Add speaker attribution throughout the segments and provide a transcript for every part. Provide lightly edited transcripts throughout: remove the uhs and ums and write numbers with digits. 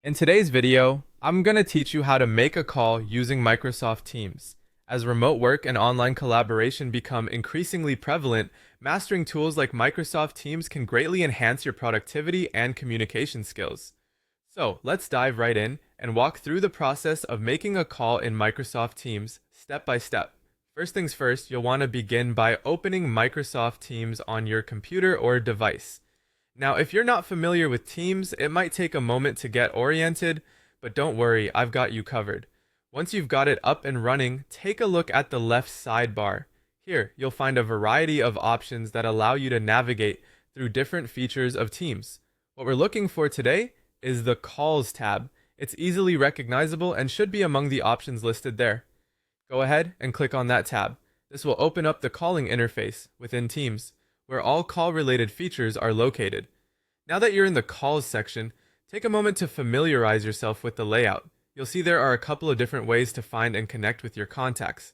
Speaker 1: In today's video, I'm going to teach you how to make a call using Microsoft Teams. As remote work and online collaboration become increasingly prevalent, mastering tools like Microsoft Teams can greatly enhance your productivity and communication skills. So, let's dive right in and walk through the process of making a call in Microsoft Teams step by step. First things first, you'll want to begin by opening Microsoft Teams on your computer or device. Now, if you're not familiar with Teams, it might take a moment to get oriented, but don't worry, I've got you covered. Once you've got it up and running, take a look at the left sidebar. Here, you'll find a variety of options that allow you to navigate through different features of Teams. What we're looking for today is the Calls tab. It's easily recognizable and should be among the options listed there. Go ahead and click on that tab. This will open up the calling interface within Teams, where all call-related features are located. Now that you're in the Calls section, take a moment to familiarize yourself with the layout. You'll see there are a couple of different ways to find and connect with your contacts.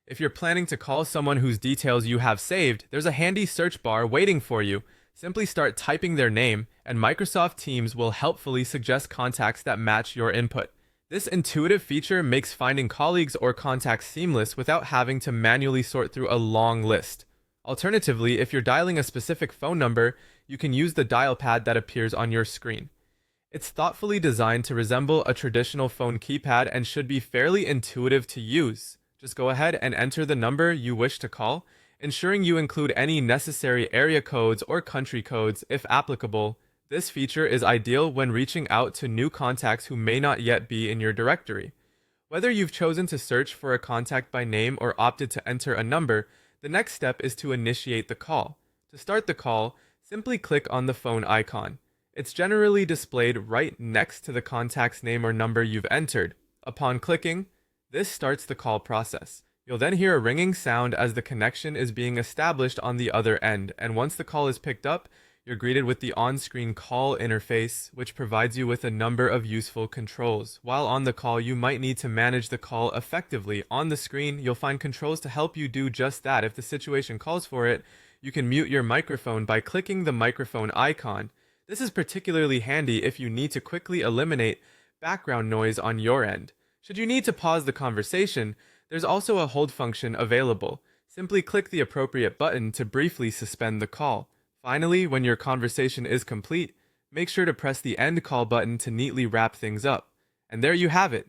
Speaker 1: If you're planning to call someone whose details you have saved, there's a handy search bar waiting for you. Simply start typing their name, and Microsoft Teams will helpfully suggest contacts that match your input. This intuitive feature makes finding colleagues or contacts seamless without having to manually sort through a long list. Alternatively, if you're dialing a specific phone number, you can use the dial pad that appears on your screen. It's thoughtfully designed to resemble a traditional phone keypad and should be fairly intuitive to use. Just go ahead and enter the number you wish to call, ensuring you include any necessary area codes or country codes if applicable. This feature is ideal when reaching out to new contacts who may not yet be in your directory. Whether you've chosen to search for a contact by name or opted to enter a number, the next step is to initiate the call. To start the call, simply click on the phone icon. It's generally displayed right next to the contact's name or number you've entered. Upon clicking, this starts the call process. You'll then hear a ringing sound as the connection is being established on the other end, and once the call is picked up, you're greeted with the on-screen call interface, which provides you with a number of useful controls. While on the call, you might need to manage the call effectively. On the screen, you'll find controls to help you do just that. If the situation calls for it, you can mute your microphone by clicking the microphone icon. This is particularly handy if you need to quickly eliminate background noise on your end. Should you need to pause the conversation, there's also a hold function available. Simply click the appropriate button to briefly suspend the call. Finally, when your conversation is complete, make sure to press the end call button to neatly wrap things up. And there you have it.